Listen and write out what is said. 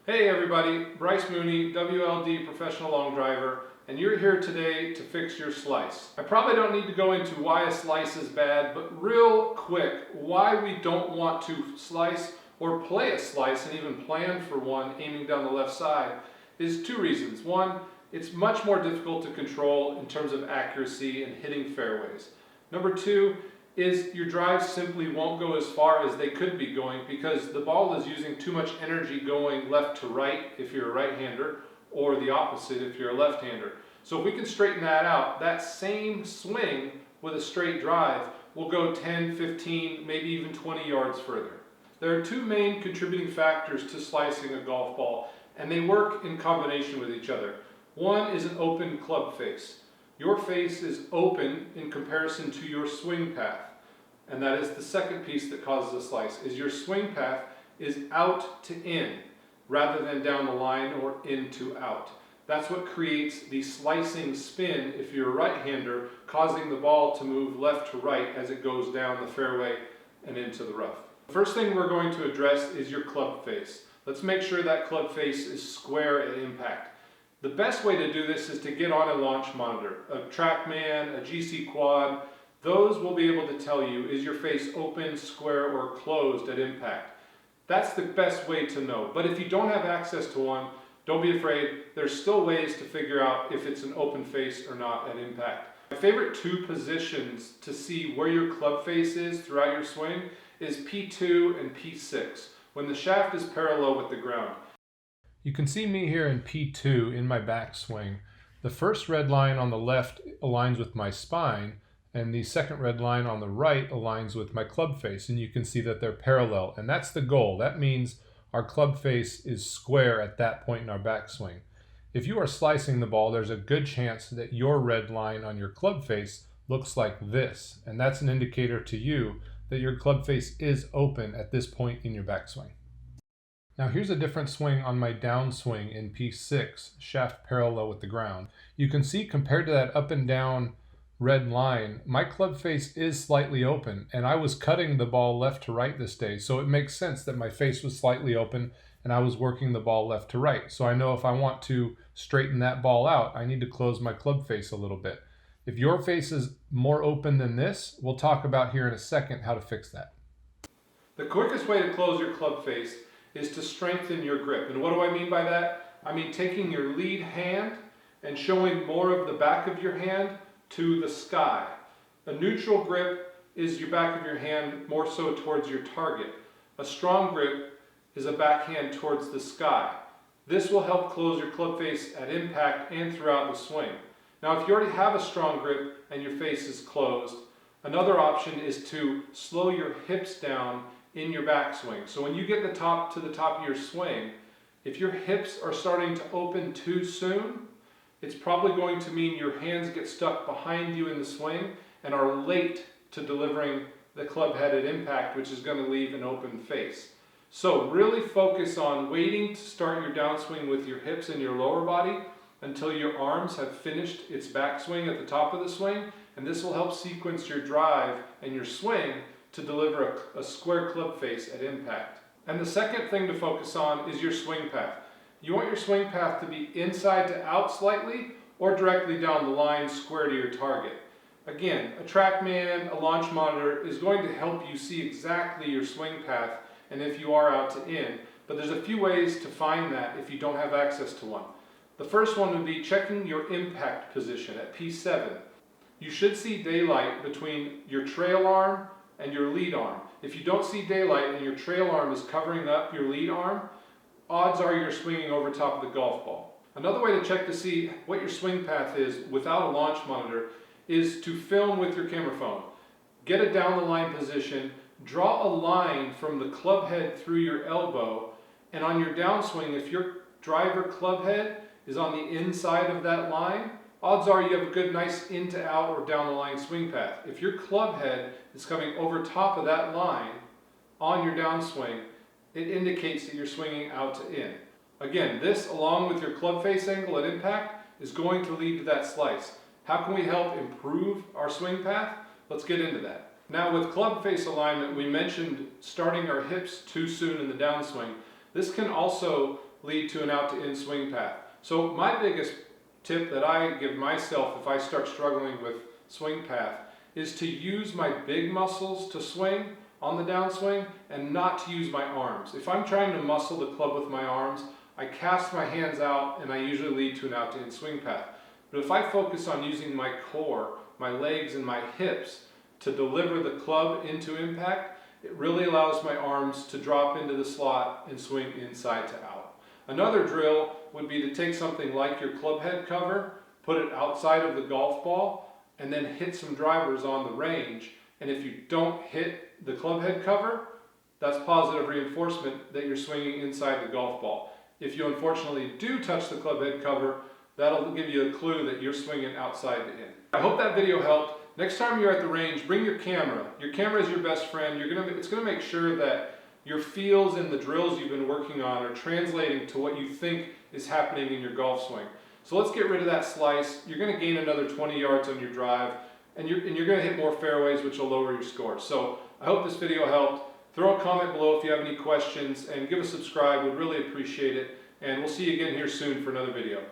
Hey everybody, Bryce Mooney, WLD professional long driver, and you're here today to fix your slice. I probably don't need to go into why a slice is bad, but real quick, why we don't want to slice or play a slice and even plan for one aiming down the left side is two reasons. One, it's much more difficult to control in terms of accuracy and hitting fairways. Number two, is your drives simply won't go as far as they could be going because the ball is using too much energy going left to right if you're a right-hander, or the opposite if you're a left-hander. So if we can straighten that out, that same swing with a straight drive will go 10, 15, maybe even 20 yards further. There are two main contributing factors to slicing a golf ball, and they work in combination with each other. One is an open club face. Your face is open in comparison to your swing path. And that is the second piece that causes a slice, is your swing path is out to in rather than down the line or in to out. That's what creates the slicing spin if you're a right-hander, causing the ball to move left to right as it goes down the fairway and into the rough. The first thing we're going to address is your club face. Let's make sure that club face is square at impact. The best way to do this is to get on a launch monitor, a TrackMan, a GC Quad. Those will be able to tell you, is your face open, square, or closed at impact. That's the best way to know. But if you don't have access to one, don't be afraid. There's still ways to figure out if it's an open face or not at impact. My favorite two positions to see where your club face is throughout your swing is P2 and P6, when the shaft is parallel with the ground. You can see me here in P2 in my backswing. The first red line on the left aligns with my spine, and the second red line on the right aligns with my club face, and you can see that they're parallel, and that's the goal. That means our club face is square at that point in our backswing. If you are slicing the ball, there's a good chance that your red line on your club face looks like this, and that's an indicator to you that your club face is open at this point in your backswing. Now here's a different swing on my downswing in P6, shaft parallel with the ground. You can see compared to that up and down red line, my club face is slightly open, and I was cutting the ball left to right this day, so it makes sense that my face was slightly open and I was working the ball left to right. So I know if I want to straighten that ball out, I need to close my club face a little bit. If your face is more open than this, we'll talk about here in a second how to fix that. The quickest way to close your club face is to strengthen your grip. And what do I mean by that? I mean taking your lead hand and showing more of the back of your hand to the sky. A neutral grip is your back of your hand more so towards your target. A strong grip is a backhand towards the sky. This will help close your club face at impact and throughout the swing. Now if you already have a strong grip and your face is closed, another option is to slow your hips down in your backswing. So when you get to the top of your swing, if your hips are starting to open too soon, it's probably going to mean your hands get stuck behind you in the swing and are late to delivering the club head at impact, which is going to leave an open face. So really focus on waiting to start your downswing with your hips and your lower body until your arms have finished its backswing at the top of the swing, and this will help sequence your drive and your swing to deliver a square club face at impact. And the second thing to focus on is your swing path. You want your swing path to be inside to out slightly or directly down the line square to your target. Again, a TrackMan, a launch monitor is going to help you see exactly your swing path and if you are out to in, but there's a few ways to find that if you don't have access to one. The first one would be checking your impact position at P7. You should see daylight between your trail arm and your lead arm. If you don't see daylight and your trail arm is covering up your lead arm, odds are you're swinging over top of the golf ball. Another way to check to see what your swing path is without a launch monitor is to film with your camera phone. Get a down the line position, draw a line from the club head through your elbow, and on your downswing, if your driver club head is on the inside of that line, odds are you have a good nice in to out or down the line swing path. If your club head is coming over top of that line on your downswing, it indicates that you're swinging out to in. Again, this along with your club face angle at impact is going to lead to that slice. How can we help improve our swing path? Let's get into that. Now with club face alignment, we mentioned starting our hips too soon in the downswing. This can also lead to an out to in swing path. So my biggest tip that I give myself if I start struggling with swing path is to use my big muscles to swing on the downswing and not to use my arms. If I'm trying to muscle the club with my arms, I cast my hands out and I usually lead to an out to in swing path. But if I focus on using my core, my legs and my hips to deliver the club into impact, it really allows my arms to drop into the slot and swing inside to out. Another drill would be to take something like your club head cover, put it outside of the golf ball, and then hit some drivers on the range. And if you don't hit the club head cover, that's positive reinforcement that you're swinging inside the golf ball. If you unfortunately do touch the club head cover, that'll give you a clue that you're swinging outside to in. I hope that video helped. Next time you're at the range, bring your camera. Your camera is your best friend. It's gonna make sure that your feels and the drills you've been working on are translating to what you think is happening in your golf swing. So let's get rid of that slice. You're gonna gain another 20 yards on your drive, and you're gonna hit more fairways, which will lower your score. So I hope this video helped. Throw a comment below if you have any questions, and give a subscribe. We'd really appreciate it. And we'll see you again here soon for another video.